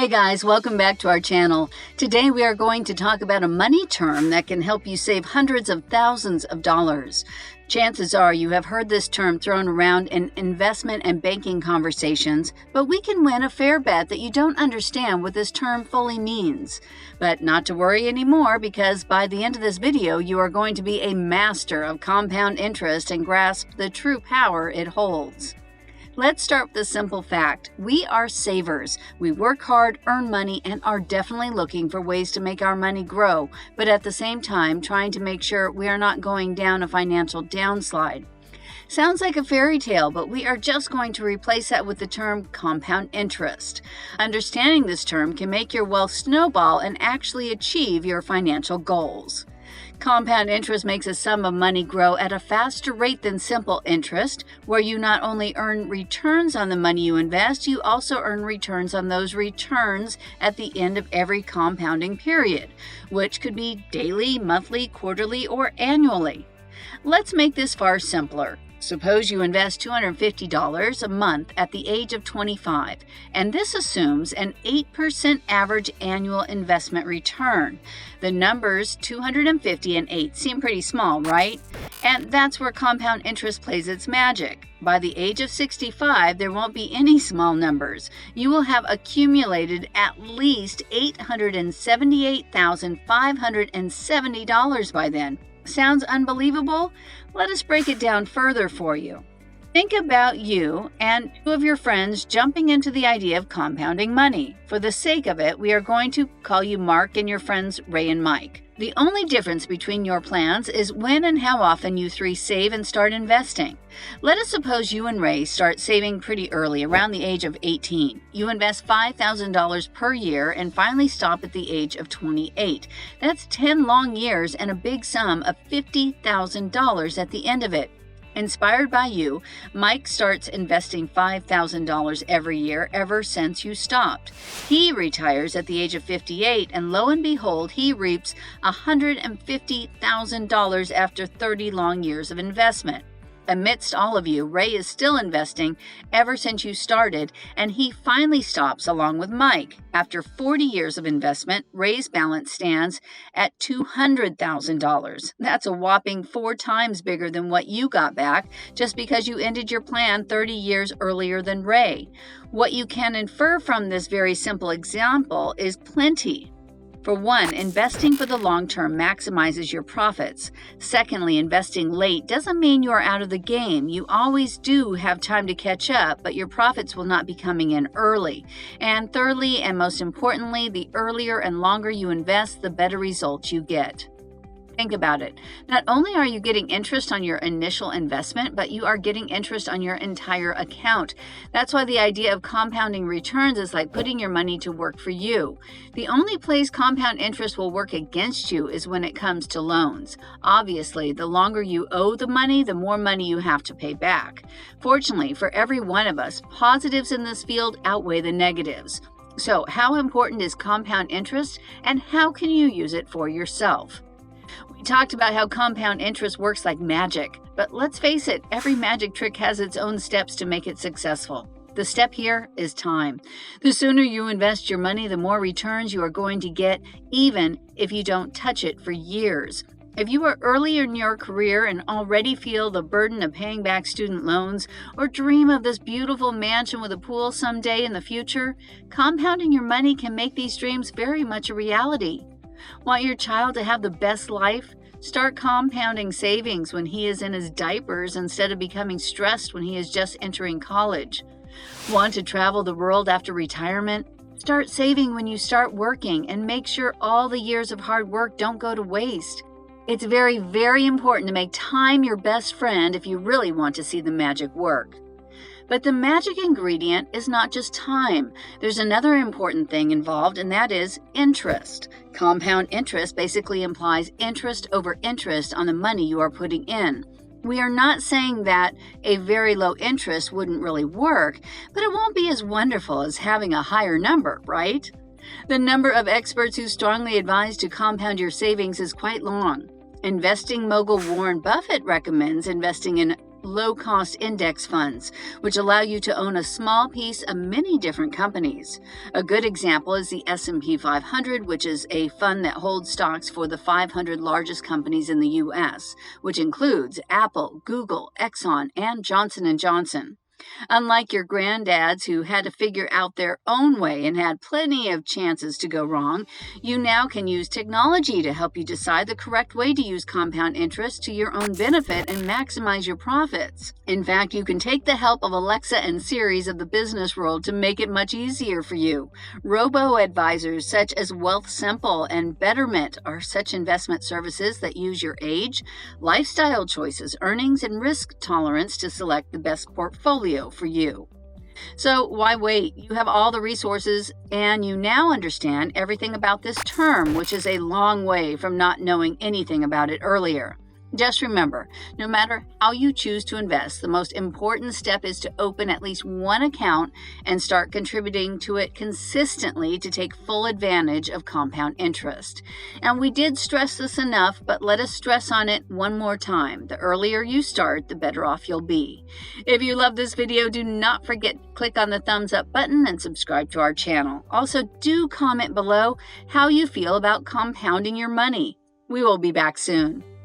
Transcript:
Hey guys, welcome back to our channel. Today we are going to talk about a money term that can help you save hundreds of thousands of dollars. Chances are you have heard this term thrown around in investment and banking conversations, but we can win a fair bet that you don't understand what this term fully means. But not to worry anymore, because by the end of this video you are going to be a master of compound interest and grasp the true power it holds. Let's start with a simple fact. We are savers. We work hard, earn money, and are definitely looking for ways to make our money grow, but at the same time trying to make sure we are not going down a financial downslide. Sounds like a fairy tale, but we are just going to replace that with the term compound interest. Understanding this term can make your wealth snowball and actually achieve your financial goals. Compound interest makes a sum of money grow at a faster rate than simple interest, where you not only earn returns on the money you invest, you also earn returns on those returns at the end of every compounding period, which could be daily, monthly, quarterly, or annually. Let's make this far simpler. Suppose you invest $250 a month at the age of 25, and this assumes an 8% average annual investment return. The numbers 250 and 8 seem pretty small, right? And that's where compound interest plays its magic. By the age of 65, there won't be any small numbers. You will have accumulated at least $878,570 by then. Sounds unbelievable? Let us break it down further for you. Think about you and two of your friends jumping into the idea of compounding money. For the sake of it, we are going to call you Mark and your friends Ray and Mike. The only difference between your plans is when and how often you three save and start investing. Let us suppose you and Ray start saving pretty early, around the age of 18. You invest $5,000 per year and finally stop at the age of 28. That's 10 long years and a big sum of $50,000 at the end of it. Inspired by you, Mike starts investing $5,000 every year ever since you stopped. He retires at the age of 58, and lo and behold, he reaps $150,000 after 30 long years of investment. Amidst all of you, Ray is still investing ever since you started, and he finally stops along with Mike. After 40 years of investment, Ray's balance stands at $200,000. That's a whopping 4 times bigger than what you got back just because you ended your plan 30 years earlier than Ray. What you can infer from this very simple example is plenty. For one, investing for the long term maximizes your profits. Secondly, investing late doesn't mean you are out of the game. You always do have time to catch up, but your profits will not be coming in early. And thirdly, and most importantly, the earlier and longer you invest, the better results you get. Think about it. Not only are you getting interest on your initial investment, but you are getting interest on your entire account. That's why the idea of compounding returns is like putting your money to work for you. The only place compound interest will work against you is when it comes to loans. Obviously, the longer you owe the money, the more money you have to pay back. Fortunately, for every one of us, positives in this field outweigh the negatives. So, how important is compound interest, and how can you use it for yourself? We talked about how compound interest works like magic, but let's face it, every magic trick has its own steps to make it successful. The step here is time. The sooner you invest your money, the more returns you are going to get, even if you don't touch it for years. If you are early in your career and already feel the burden of paying back student loans, or dream of this beautiful mansion with a pool someday in the future, compounding your money can make these dreams very much a reality. Want your child to have the best life? Start compounding savings when he is in his diapers instead of becoming stressed when he is just entering college. Want to travel the world after retirement? Start saving when you start working, and make sure all the years of hard work don't go to waste. It's very, very important to make time your best friend if you really want to see the magic work. But the magic ingredient is not just time. There's another important thing involved, and that is interest. Compound interest basically implies interest over interest on the money you are putting in. We are not saying that a very low interest wouldn't really work, but it won't be as wonderful as having a higher number, right? The number of experts who strongly advise to compound your savings is quite long. Investing mogul Warren Buffett recommends investing in low-cost index funds, which allow you to own a small piece of many different companies. A good example is the S&P 500, which is a fund that holds stocks for the 500 largest companies in the U.S., which includes Apple, Google, Exxon, and Johnson & Johnson. Unlike your granddads who had to figure out their own way and had plenty of chances to go wrong, you now can use technology to help you decide the correct way to use compound interest to your own benefit and maximize your profits. In fact, you can take the help of Alexa and Siri of the business world to make it much easier for you. Robo-advisors such as Wealthsimple and Betterment are such investment services that use your age, lifestyle choices, earnings, and risk tolerance to select the best portfolio for you. So why wait? You have all the resources and you now understand everything about this term, which is a long way from not knowing anything about it earlier. Just remember, no matter how you choose to invest, the most important step is to open at least one account and start contributing to it consistently to take full advantage of compound interest. And we did stress this enough, but let us stress on it one more time. The earlier you start, the better off you'll be. If you love this video, do not forget to click on the thumbs up button and subscribe to our channel. Also, do comment below how you feel about compounding your money. We will be back soon.